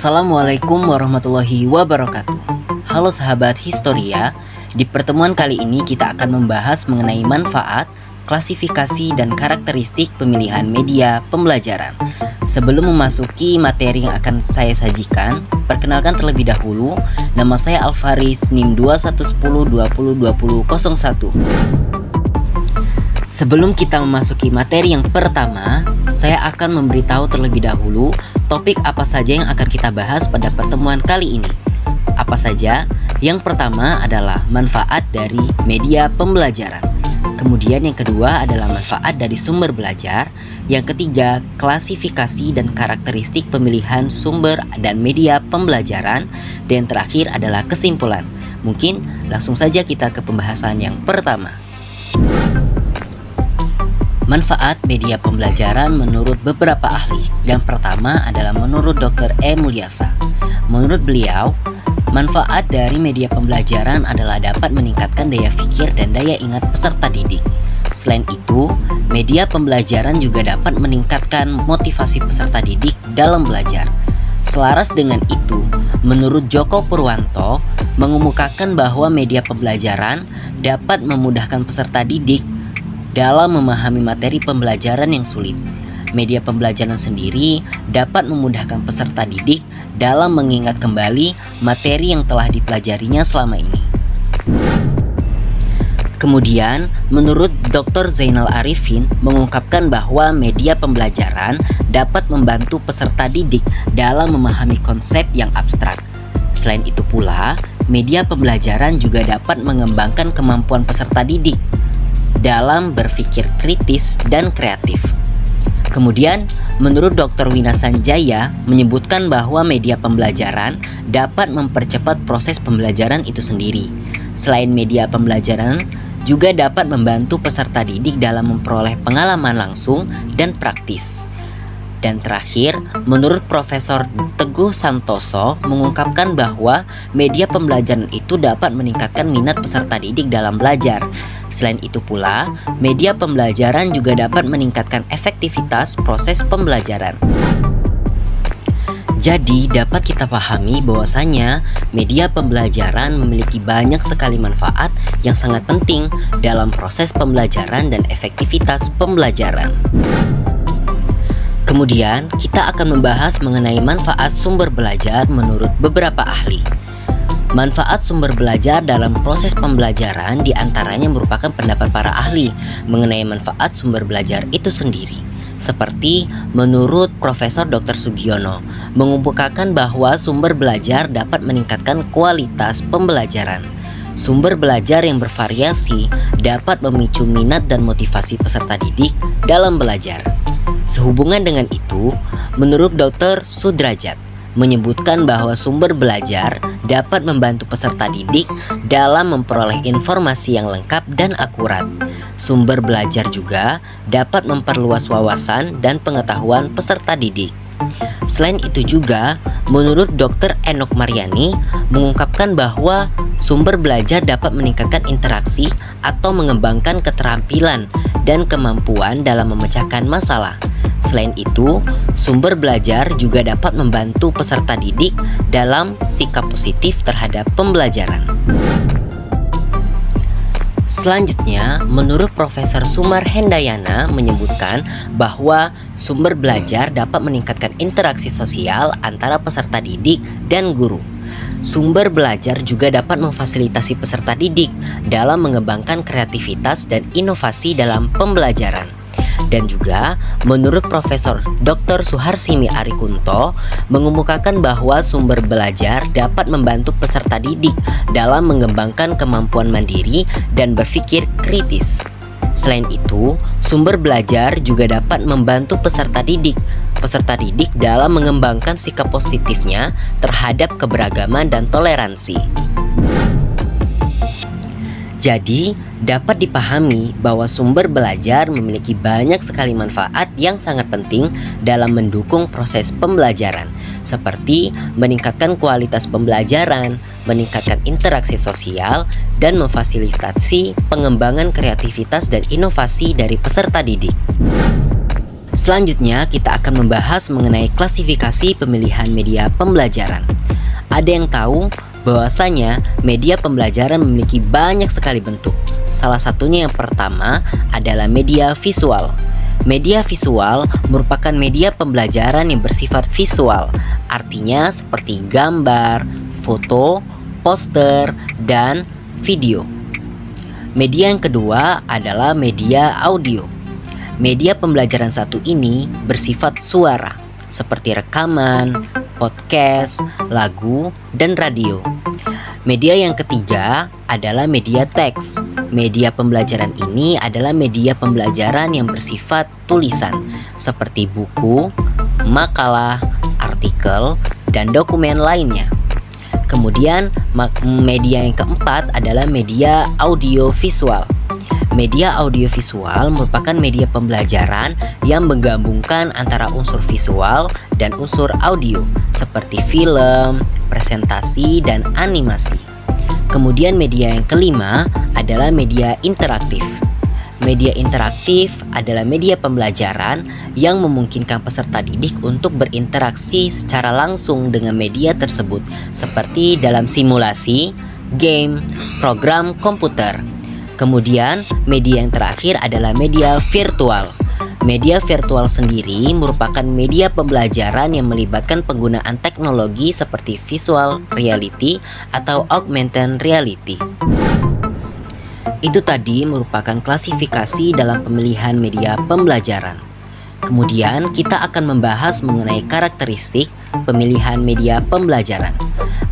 Assalamualaikum warahmatullahi wabarakatuh. Halo sahabat Historia, di pertemuan kali ini kita akan membahas mengenai manfaat, klasifikasi, dan karakteristik pemilihan media pembelajaran. Sebelum memasuki materi yang akan saya sajikan, perkenalkan terlebih dahulu, nama saya Alfaris, NIM 2110202001. Sebelum kita memasuki materi yang pertama, saya akan memberitahu terlebih dahulu topik apa saja yang akan kita bahas pada pertemuan kali ini. Apa saja? Yang pertama adalah manfaat dari media pembelajaran. Kemudian yang kedua adalah manfaat dari sumber belajar. Yang ketiga, klasifikasi dan karakteristik pemilihan sumber dan media pembelajaran. Dan terakhir adalah kesimpulan. Mungkin langsung saja kita ke pembahasan yang pertama. Manfaat media pembelajaran menurut beberapa ahli. Yang pertama adalah menurut Dr. E. Mulyasa. Menurut beliau, manfaat dari media pembelajaran adalah dapat meningkatkan daya pikir dan daya ingat peserta didik. Selain itu, media pembelajaran juga dapat meningkatkan motivasi peserta didik dalam belajar. Selaras dengan itu, menurut Joko Purwanto, mengemukakan bahwa media pembelajaran dapat memudahkan peserta didik dalam memahami materi pembelajaran yang sulit. Media pembelajaran sendiri dapat memudahkan peserta didik dalam mengingat kembali materi yang telah dipelajarinya selama ini. Kemudian, menurut Dr. Zainal Arifin mengungkapkan bahwa media pembelajaran dapat membantu peserta didik dalam memahami konsep yang abstrak. Selain itu pula, media pembelajaran juga dapat mengembangkan kemampuan peserta didik dalam berpikir kritis dan kreatif. Kemudian, menurut Dr. Wina Sanjaya menyebutkan bahwa media pembelajaran dapat mempercepat proses pembelajaran itu sendiri. Selain media pembelajaran, juga dapat membantu peserta didik dalam memperoleh pengalaman langsung dan praktis. Dan terakhir, menurut Profesor Teguh Santoso mengungkapkan bahwa media pembelajaran itu dapat meningkatkan minat peserta didik dalam belajar. Selain itu pula, media pembelajaran juga dapat meningkatkan efektivitas proses pembelajaran. Jadi, dapat kita pahami bahwasanya media pembelajaran memiliki banyak sekali manfaat yang sangat penting dalam proses pembelajaran dan efektivitas pembelajaran. Kemudian, kita akan membahas mengenai manfaat sumber belajar menurut beberapa ahli. Manfaat sumber belajar dalam proses pembelajaran diantaranya merupakan pendapat para ahli mengenai manfaat sumber belajar itu sendiri. Seperti menurut Profesor Dr. Sugiono, mengemukakan bahwa sumber belajar dapat meningkatkan kualitas pembelajaran. Sumber belajar yang bervariasi dapat memicu minat dan motivasi peserta didik dalam belajar. Sehubungan dengan itu, menurut Dr. Sudrajat menyebutkan bahwa sumber belajar dapat membantu peserta didik dalam memperoleh informasi yang lengkap dan akurat. Sumber belajar juga dapat memperluas wawasan dan pengetahuan peserta didik. Selain itu juga, menurut Dr. Enok Mariani mengungkapkan bahwa sumber belajar dapat meningkatkan interaksi atau mengembangkan keterampilan dan kemampuan dalam memecahkan masalah. Selain itu, sumber belajar juga dapat membantu peserta didik dalam sikap positif terhadap pembelajaran. Selanjutnya, menurut Profesor Sumar Hendayana menyebutkan bahwa sumber belajar dapat meningkatkan interaksi sosial antara peserta didik dan guru. Sumber belajar juga dapat memfasilitasi peserta didik dalam mengembangkan kreativitas dan inovasi dalam pembelajaran. Dan juga menurut Profesor Dr. Suharsimi Arikunto mengemukakan bahwa sumber belajar dapat membantu peserta didik dalam mengembangkan kemampuan mandiri dan berpikir kritis. Selain itu, sumber belajar juga dapat membantu peserta didik dalam mengembangkan sikap positifnya terhadap keberagaman dan toleransi. Jadi, dapat dipahami bahwa sumber belajar memiliki banyak sekali manfaat yang sangat penting dalam mendukung proses pembelajaran, seperti meningkatkan kualitas pembelajaran, meningkatkan interaksi sosial, dan memfasilitasi pengembangan kreativitas dan inovasi dari peserta didik. Selanjutnya, kita akan membahas mengenai klasifikasi pemilihan media pembelajaran. Ada yang tahu bahwasanya media pembelajaran memiliki banyak sekali bentuk. Salah satunya yang pertama adalah media visual. Media visual merupakan media pembelajaran yang bersifat visual, artinya seperti gambar, foto, poster, dan video. Media yang kedua adalah media audio. Media pembelajaran satu ini bersifat suara, seperti rekaman, podcast, lagu, dan radio. Media yang ketiga adalah media teks. Media pembelajaran ini adalah media pembelajaran yang bersifat tulisan, seperti buku, makalah, artikel, dan dokumen lainnya. Kemudian media yang keempat adalah media audiovisual. Media audiovisual merupakan media pembelajaran yang menggabungkan antara unsur visual dan unsur audio, seperti film, presentasi, dan animasi. Kemudian media yang kelima adalah media interaktif. Media interaktif adalah media pembelajaran yang memungkinkan peserta didik untuk berinteraksi secara langsung dengan media tersebut, seperti dalam simulasi, game, program komputer. Kemudian, media yang terakhir adalah media virtual. Media virtual sendiri merupakan media pembelajaran yang melibatkan penggunaan teknologi seperti visual reality atau augmented reality. Itu tadi merupakan klasifikasi dalam pemilihan media pembelajaran. Kemudian kita akan membahas mengenai karakteristik pemilihan media pembelajaran.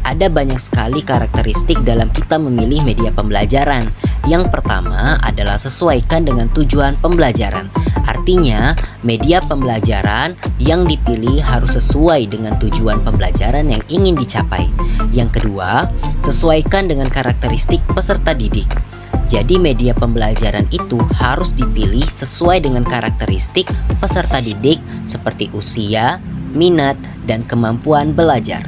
Ada banyak sekali karakteristik dalam kita memilih media pembelajaran. Yang pertama adalah sesuaikan dengan tujuan pembelajaran. Artinya, media pembelajaran yang dipilih harus sesuai dengan tujuan pembelajaran yang ingin dicapai. Yang kedua, sesuaikan dengan karakteristik peserta didik. Jadi media pembelajaran itu harus dipilih sesuai dengan karakteristik peserta didik seperti usia, minat, dan kemampuan belajar.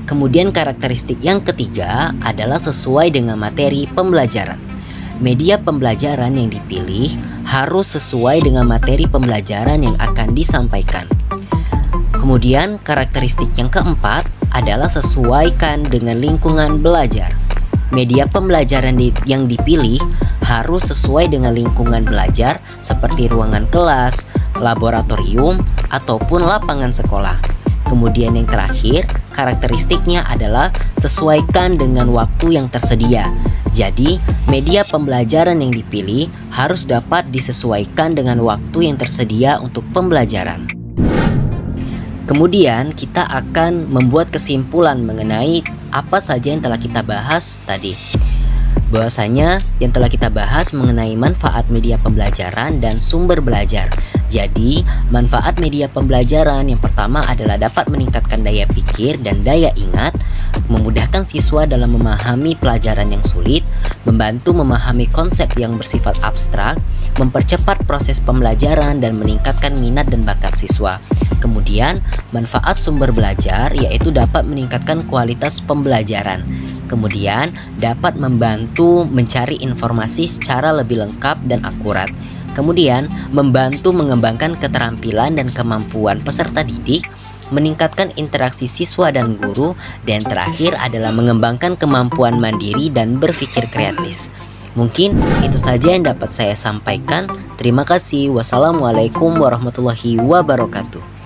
Kemudian karakteristik yang ketiga adalah sesuai dengan materi pembelajaran. Media pembelajaran yang dipilih harus sesuai dengan materi pembelajaran yang akan disampaikan. Kemudian karakteristik yang keempat adalah sesuaikan dengan lingkungan belajar. Media pembelajaran yang dipilih harus sesuai dengan lingkungan belajar seperti ruangan kelas, laboratorium, ataupun lapangan sekolah. Kemudian yang terakhir, karakteristiknya adalah sesuaikan dengan waktu yang tersedia. Jadi, media pembelajaran yang dipilih harus dapat disesuaikan dengan waktu yang tersedia untuk pembelajaran. Kemudian kita akan membuat kesimpulan mengenai apa saja yang telah kita bahas tadi. Bahwasanya yang telah kita bahas mengenai manfaat media pembelajaran dan sumber belajar. Jadi, manfaat media pembelajaran yang pertama adalah dapat meningkatkan daya pikir dan daya ingat, memudahkan siswa dalam memahami pelajaran yang sulit, membantu memahami konsep yang bersifat abstrak, mempercepat proses pembelajaran dan meningkatkan minat dan bakat siswa. Kemudian, manfaat sumber belajar yaitu dapat meningkatkan kualitas pembelajaran. Kemudian, dapat membantu mencari informasi secara lebih lengkap dan akurat. Kemudian, membantu mengembangkan keterampilan dan kemampuan peserta didik, meningkatkan interaksi siswa dan guru, dan terakhir adalah mengembangkan kemampuan mandiri dan berpikir kreatif. Mungkin itu saja yang dapat saya sampaikan. Terima kasih. Wassalamualaikum warahmatullahi wabarakatuh.